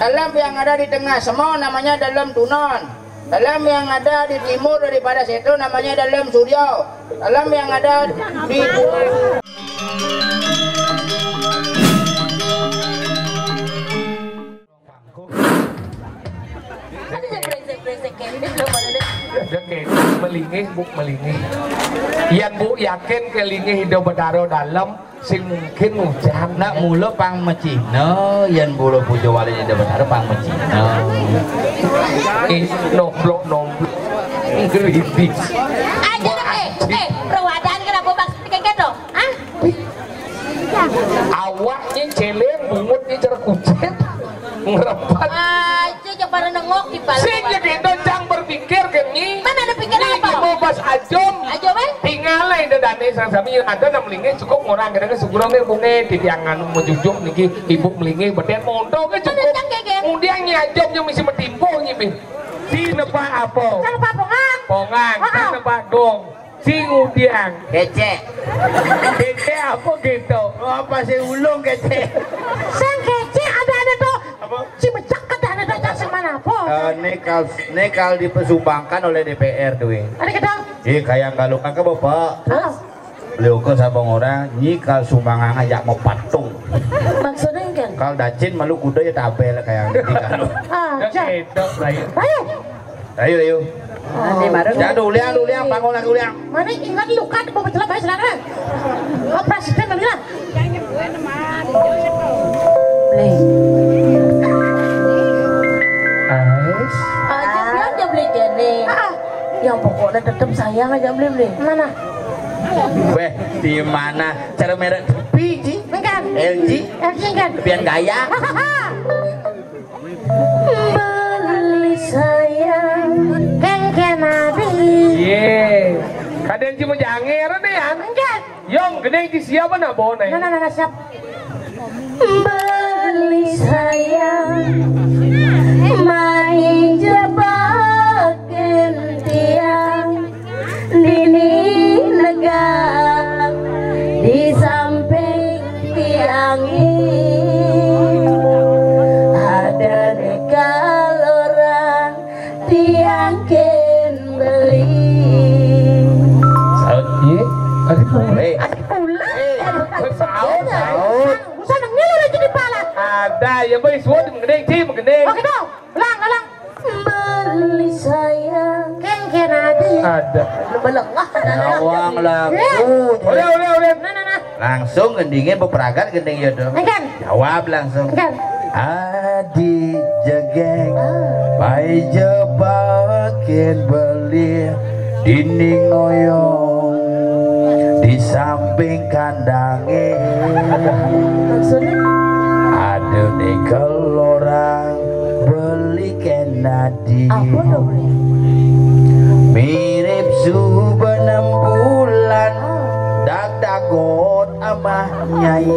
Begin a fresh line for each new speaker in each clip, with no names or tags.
Dalam yang ada di tengah semua namanya dalam Tunon. Dalam yang ada di timur daripada situ namanya dalam Suryo. Dalam yang ada di
melingih bu melingih. Yan bu yakin kelingih hidup berdaro dalam sing mungkin hujan
nak mulu pang mecino yan bulu pujo wali hidup berdaro pang mecino.
Nomblok geritis.
Aja deh, perwadan kenapa bang kayak dong? Ah?
Awaknya celeng bungutnya cara kucet ngerepat.
Aja coba nengok di balik.
Sing jadi dojang berpikir gini.
Mana ada pikir apa?
Mau pas ajom.
Ajom eh?
Tinggal lah itu dane sami ada nam melingih cukup orang kadang segurangnya bunge di tiangan mau jujuk niki ibu melingih beden monto ke cukup. Kemudian nyajom yang mesti metimpo nyipi. Si nepa apa?
Nepa pongang.
Pongang. Si nepa dong. Si ngudiang.
Kece.
Kece apa gitu?
Apa sih ulung kece?
Sang kece ada tuh.
Apa?
Si becak ada sing mana po?
Nekal dipesumbangkan oleh DPR tuh.
Ada kita.
Kayak galukan ke bapak.
Terus?
Beliau ke sabang orang nyikal sumbangan ajak mau patung.
Maksudnya kan?
Kal dacin malu kuda ya tabel kayak gitu kan. Ayo. Ya dulu yang bangun lagi dulu yang.
Mana ingat luka di bawah celah baik silakan. Operasi kan kali lah. Aja belanja beli gini. Yang pokoknya tetap sayang aja beli. Mana?
Weh, di mana cara merek biji?
Enggak.
LG
Kan?
biar gaya.
Beli sayang kengken nabi.
Ye, kadang cuma janger nih ya.
Enggak.
Yang gede di siapa nak bawa nih?
Nah, siap. Beli sayang main jebakin tiang dini negak di samping tiang ini ada dekal orang tiangkin beli.
Saud ye, adik
Saud. Senangnya lu lagi di pala.
ada ya boy suat menggede sih menggede.
Oke dong, ulang. Beli sayang kengken adi.
Ada.
Belengah.
Awang lagu.
Udah.
Nah.
Langsung gendingin peperagat gending yodo.
Engkan.
Jawab langsung.
Engkan.
Adi jegeng, pai jebakin beli dinding oyong di samping kandangnya.
Maksudnya?
Ada dekel orang beli kenadi.
Apa dong?
Mirip suhu 6 bulan, dagot amah nyai.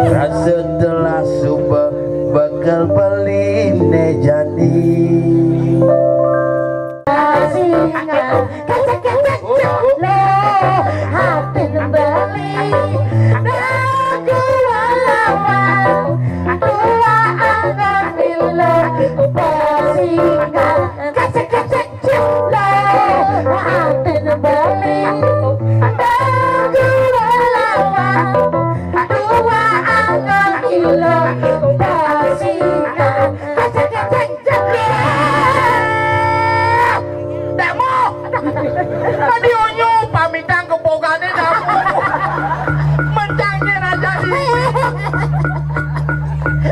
Rasa telah subuh bakal beli nejani.
Asingan kecek lo hati nembali dagu walawan tua angan bilo asingan kecek lo hati nembali dagu walawan tua angan bilo asingan kecek
Tadi onyo pamitan kepogane kamu mencangin aja nih.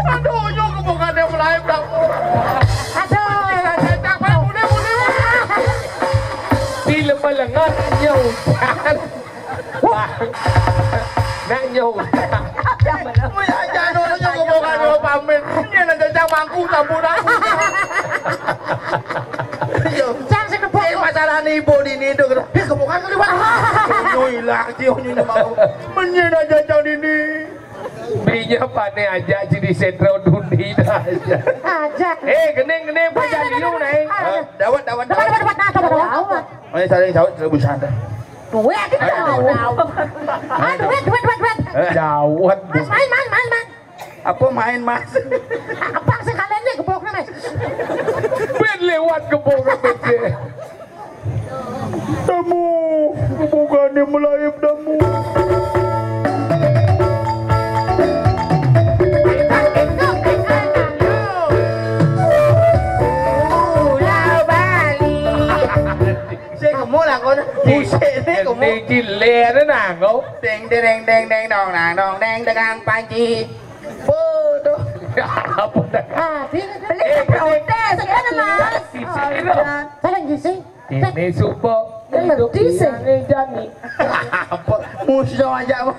Aduh onyo kepogane mulai kamu. Aduh, cecak pada mune.
Bila melengat nyautan. Nak nyautan.
Mau aja onyo kepogane pamit. Ini ada cecak mangku campuran. Masalah ibu ini itu kebukaan kali pak. Onyo hilang sih onyo mau menyena jajan ini.
Binya pane aja jadi sentro dundi dah aja. Geneng pajaliu nih.
Dawat. Oh ini saling jauh rebusan dah.
Duit.
Jawat.
Mas main.
Apa main mas?
Apa sih kalian nih
lewat kebongan bece.
Damu, bukannya melayap damu.
Mua là con buset thế của mua
lè nó nàng không
đeng đeng đeng đeng đòn nàng đòn đeng đeng ăn pan chi bơ đó
beli protes sekarang mas sekarang gisi
ini super
ngerti sih Dani
musuh aja bu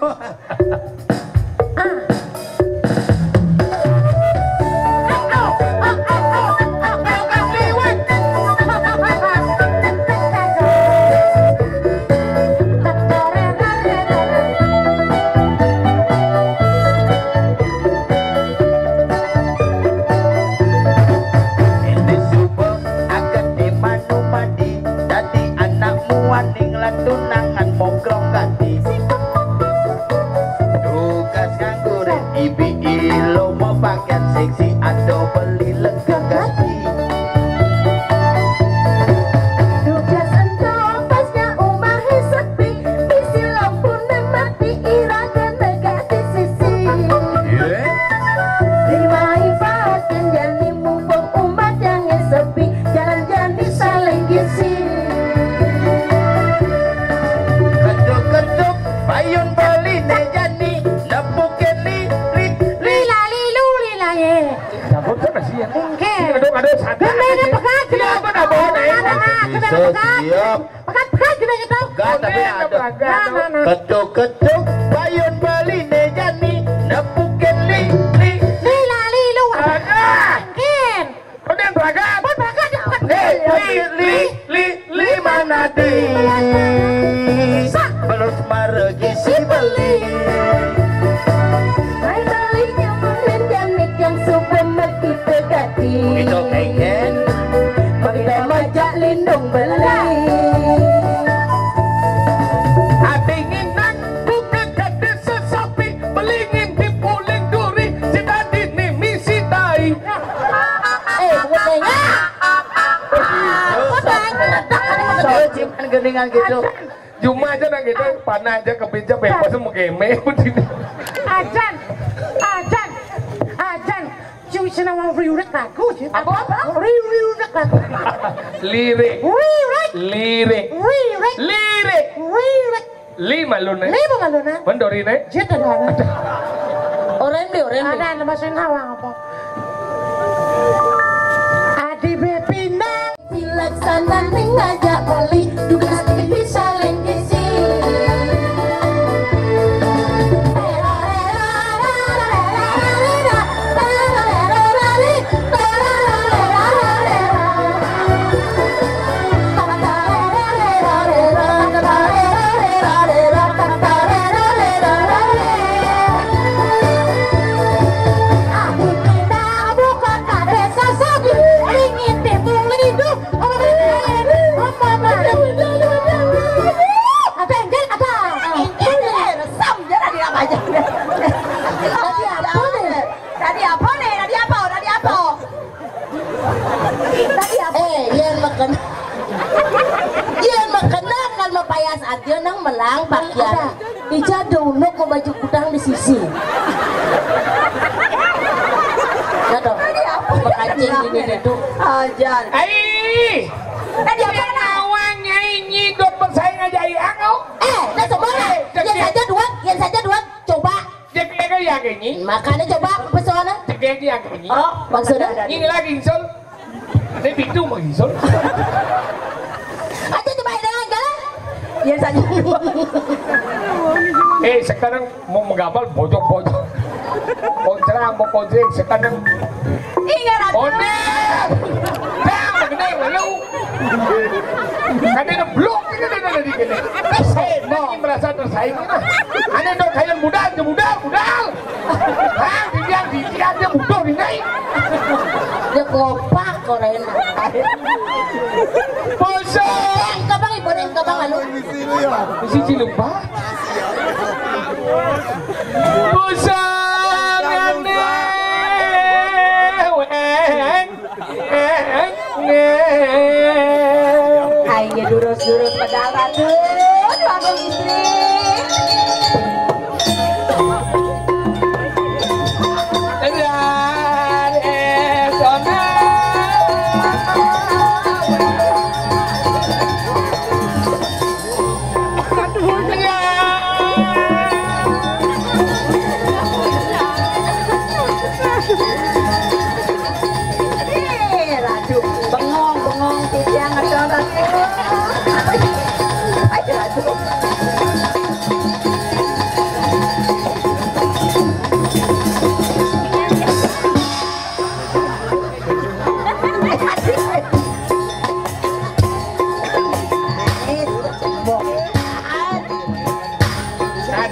tunangan pogrong ganti tugas nganggurin ibi lo mau pakaian seksi atau beli lega ganti
tugas entah pasnya umahi sepi bisi lampu mati irakan negati sisi dimai pakaian jadi mumpung umat yang sepi jangan jadi saling gisi
Bayun beli nejani nepukin li
la li lu li la ye
sabut kan sih ya
mungkin
ada sadar
kemana pekat
dia apa nak bawa
siap
pekat gimana gitu
gak tapi ada ketuk bayun beli nejani nepukin li
la li lu mungkin
kemudian beragam
li mana di belum maregi si beli
hai belinya mungkin jamik yang super mati tegati
itu pengen
kita majak lindung beli
atingin nang bukan kade sesapi belingin dipuling duri si tadi nih misi tai
bukannya
saya ciuman geningan gitu
cuma aja nang gitu panah aja kepinca bebas mau game
ajan cuy senang mau riurak aku sih apa riurak aku
lirik lima luna mendori nih
jeta dana orang di ada nama senawang apa adi bepinang dilaksana ngajak beli juga bisa lengkisi dia nang melang bagian ija dunuk mau baju kudang di sisi ya dong pekancing ini tuh ajan
tadi apa nawang nyanyi dot bersaing aja angau
nah coba yang saja dua coba
jaga yang ini
makanya coba pesona
jaga yang ini
maksudnya
ini lagi insol ini pintu mau insol
aja coba dengan jalan yang saja dua
sekarang mau menggabal bojok-bojok konserang mau konser sekarang
ingat
oner dah gede lalu kadang blok ini ada di gede mau merasa tersaing ada dong kalian budal dia butuh di naik
dia kopak koren
bosong
kabang ibu dan kabang lalu
misi cilupa bosong aneh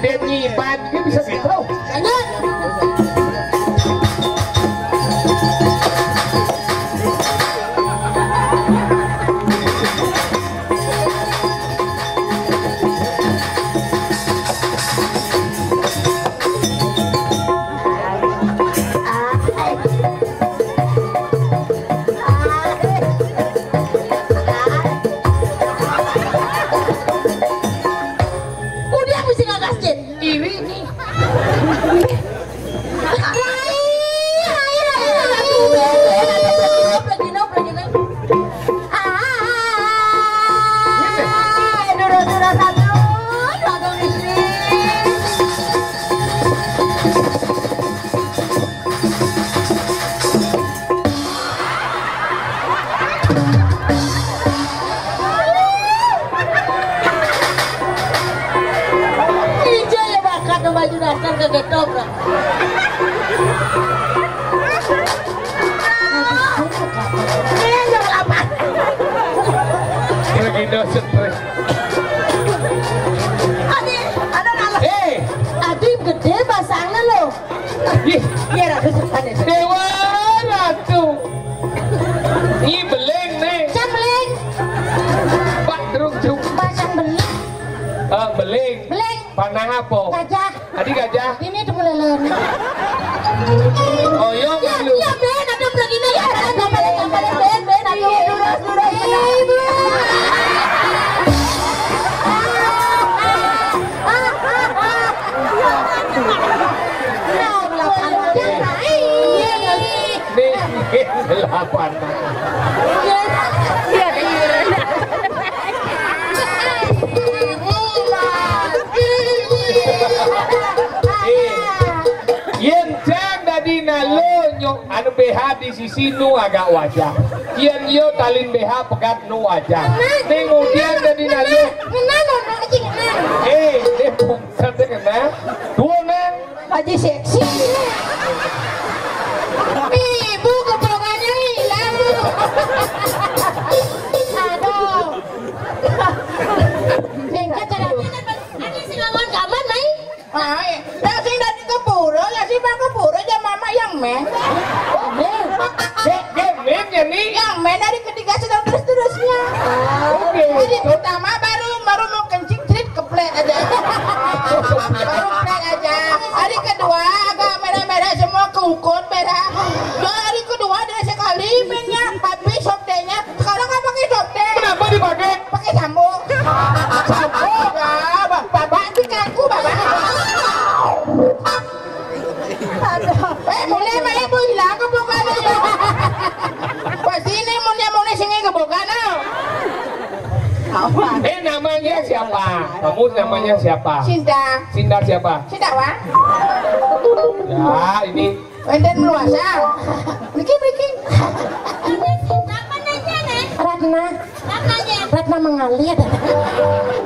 Raden Nyiban ini bisa gitu.
Lanjut.
Dewa Ratu ini beleng nih
Beleng.
Pak Terung Cuk
Pasang beleng.
beleng
Beleng.
panah apa?
Gajah.
Tadi gajah?
Ini tuh lelen.
Oh iya lu
Ya Ben, ada beleng ini ya. Gambar Ben, aduh. Ibu.
nih delapan yen jang dadi nalo nyok anu BH di sisi nu agak wajah yen yo talin BH pegat nu wajah kemudian dadi nalo dia bukan kena dua nang
Haji seksi. Ibu kebogannya hilang. Aduh. Bengkat caranya ada si lawan kaman, Mai.
Ay, dah sing dari keburu, ya sih bang keburu aja mama yang men.
Mem ya nih
Yang men dari ketiga sedang terus-terusnya. Jadi pertama baru mau kencing cerit keplek aja. Baru keplek aja. Hari kedua agak merah-merah semua keukut merah. Hari kedua ada sekali mennya habis soptenya. Sekarang nggak pakai sopte.
kenapa dipakai
Pakai sambo. Sambo ya, bapak pikiranku bapak. Mulai malah bu hilang kebogan aja. Pasti ini mulai singi kebogan
namanya siapa kamu namanya siapa
Cinta.
Cinta siapa
Cinta wah.
ya ini
Wenden meluasa. Briki.
Ratna. Ratna mengalir.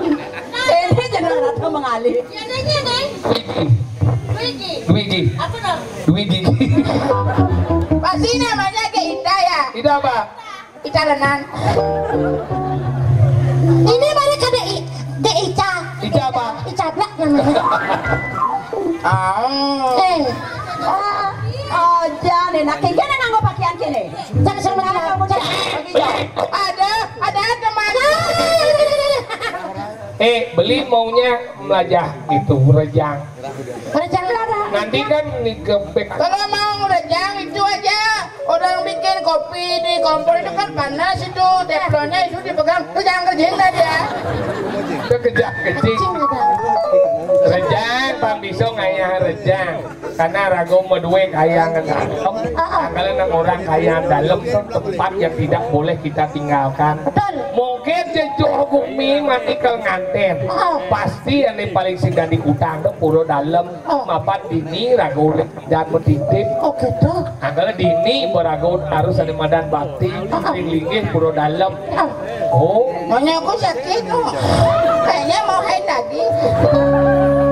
Ini jangan Ratna mengalir.
Dwigi
Apa dong?
Dwigi
Pasti namanya ke Ida ya.
itu apa
Ida Lenan.
Ini mereka de Ica.
itu apa
Ica Blak namanya.
Oh, jangan enak. Kayaknya nganggo pakaian kene.
Jangan sama
Ada teman.
beli maunya melajah itu rejang
Rejang larang.
nanti kan nih kepek
Kalau mau rejang itu aja. Orang bikin kopi di kompor itu kan panas itu. Teflonnya itu dipegang. Itu jangan kerjain tadi ya.
kejak kecing rejang pambiso ngayah rejang karena rago medue kaya dalam kalau nang orang kaya dalam itu tempat yang tidak boleh kita tinggalkan mungkin jejuh bumi mati ke nganten pasti yang paling singgah di utang itu puro dalam mapat dini rago dan mentitip
gitu.
kalau dini berago harus ada madan bakti linggih puro dalam
Nyonya aku sakit oh. Kayaknya mau haid lagi.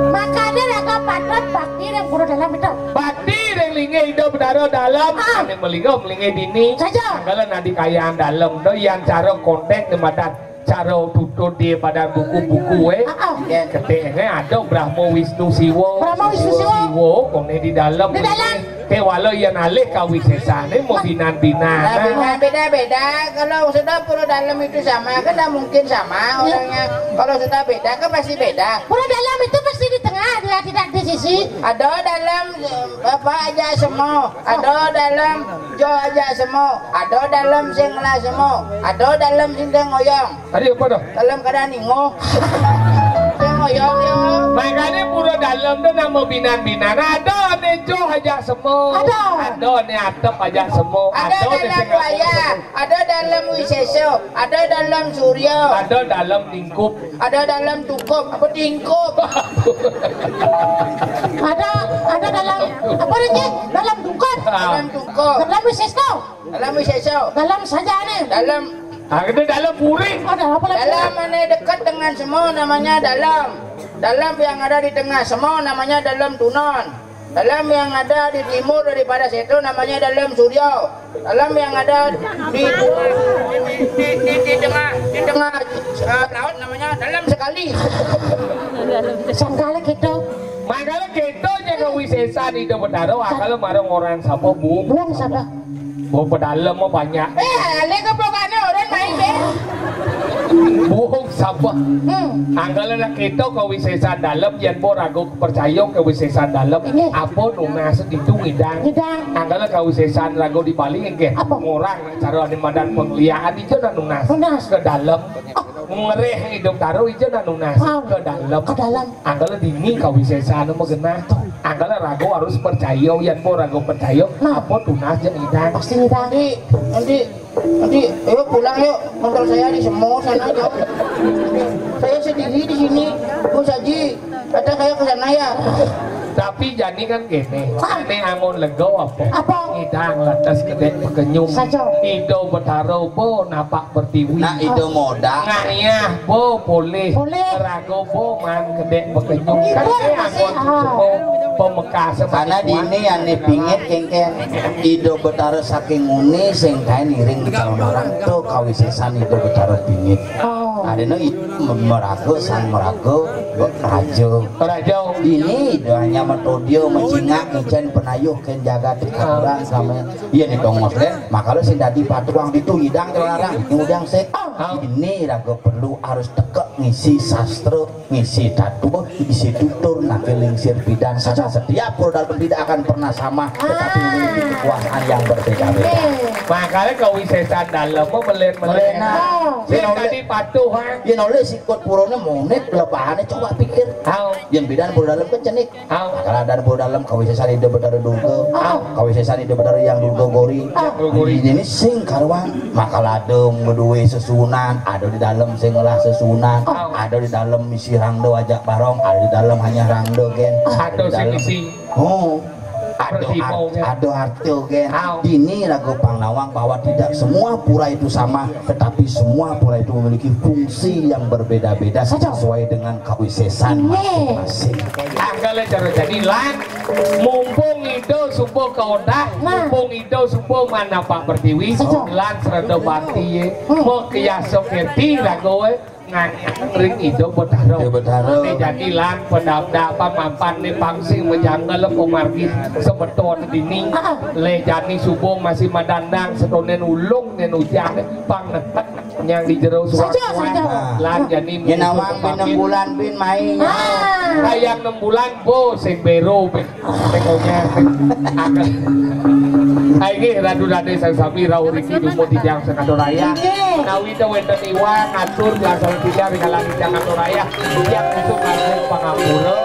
Makanya raga patrat bakti yang pura dalam itu.
bakti yang linggih hidup daro dalam ane melinggo melinggi dini
Saja.
kalau nanti kayaan dalam do yang cara kontak di madan cara tutut dia pada buku-buku ketiknya ada Brahma Wisnu Siwa kone di dalam wala yang alih kawisesa ini mau binan-binan
beda-beda. Kalau sudah pura dalam itu sama kan tidak mungkin sama orangnya. Kalau sudah beda kan pasti beda.
Pura dalam itu pasti di tengah, dia tidak di sisi.
Ada dalam apa aja semua, ada dalam jo aja semua, ada dalam singla semua, ada dalam sindang ngoyong.
Tadi apa dah?
Dalam keadaan ningo. Sing ngoyong yo.
Makanya pura dalam tu nama binan-binan ada nejo aja semua. Ada ne atap aja semua.
Ada dalam waya, ada dalam wiseso, ada dalam surya,
ada dalam lingkup,
ada dalam tukup, apa tingkup.
Ada dalam apa namanya? Dalam dukat.
Dalam tukup,
Dalam wiseso.
dalam wiseso,
Dalam sajane.
dalam
ada dalam puring.
Ada apa lagi?
dalam mana dekat dengan semua namanya dalam. Dalam yang ada di tengah semua namanya dalam tunon. Dalam yang ada di timur daripada situ namanya dalam surya. Dalam yang ada di tengah laut namanya dalam sekali.
Sangkala gitu.
Makanya kita jaga wisesa di Betaro kalau marang orang sapa bu.
Buang siapa?
Bu pedalam mau banyak.
Ale kepokane orang main deh.
Buhong sapa. Anggalan kita ke wisesa dalam yang bo ragu percaya ke wisesa dalam apa nunas itu ngidang. Anggalan ke wisesa ragu di Bali ke orang cara di madan pengliaan itu nunas ke dalam. Ngereh hidup taruh itu nunas ke dalam. Anggalan dini ke wisesa nu mengenah. Anggalan ragu harus percaya yang bo ragu percaya apa tunas yang ngidang.
Pasti ngidang.
Nanti, ayo pulang yuk. Motor saya di semua sana jauh. Saya sendiri di sini. Gus Haji, datang saya ke sana ya.
Tapi jani kan gini, ini angon lego apa?
Apa?
Ngidang lantas gede pekenyum. Ido Betaro bo napak bertiwi.
Nah itu modal.
Ngayah bo boleh. Rago bo man gede pekenyum. Kan ini angon semua pemekas.
Karena dini yang pingit kengken Ido Betaro saking nguni sing kain iring di calon orang tuh kawisesan Ido Betaro pingit. Adeno merago sang merago rajo. Ini doanya metodio mencingak ngicen penayuh ken jaga tikaburan sama iya nih dong moslen maka lo sing dadi patuang itu hidang orang ngudang sek ini rago perlu harus tekek ngisi sastra ngisi datu ngisi tutur nake lingsir bidang saja setiap produk tidak akan pernah sama tetapi memiliki kekuasaan yang berbeda-beda.
Makanya kawisesan dalam mau melen-melen sing tadi patuh
ya nulis ikut purone monet lebahannya coba pikir yang bidang pura dalam kecenik kalau ada pura dalam kawisesan Ido Betaro duga kawisesan Ido Betaro yang duga gori ini sing karwan makaladem ngeduwe sesunan ada di dalam sing lah sesunan ada di dalam misi rangdo ajak barong ada di dalam hanya rangdo gen
ada di misi
ada arti gen ini ragu panglawang bahwa tidak semua pura itu sama tetapi semua pura itu memiliki fungsi yang berbeda-beda sesuai dengan kawisesan masing-masing.
Anggalan cara jadi lan mumpung itu subuh kaudah mumpung itu subuh mana Pak Pertiwi lan serada bakti mau kiaso kerti ragu ring Ido Betaro ini jadi lan pendap-dapan mampan nih pangsing menjanggal pemargi sebeton dini le jani subuh masih madandang setonen ulung dan ujang pang yang di jero suara lan jani
nawang bin 6 bulan bin main
kayak 6 bulan bo sing bero tekonya agak Aiki radu-radu sang sami rau riki dumo tidang sekador raya nawi itu wenten iwan ngatur biasa tidak di kalangan jangan raya yang untuk ngatur pangapura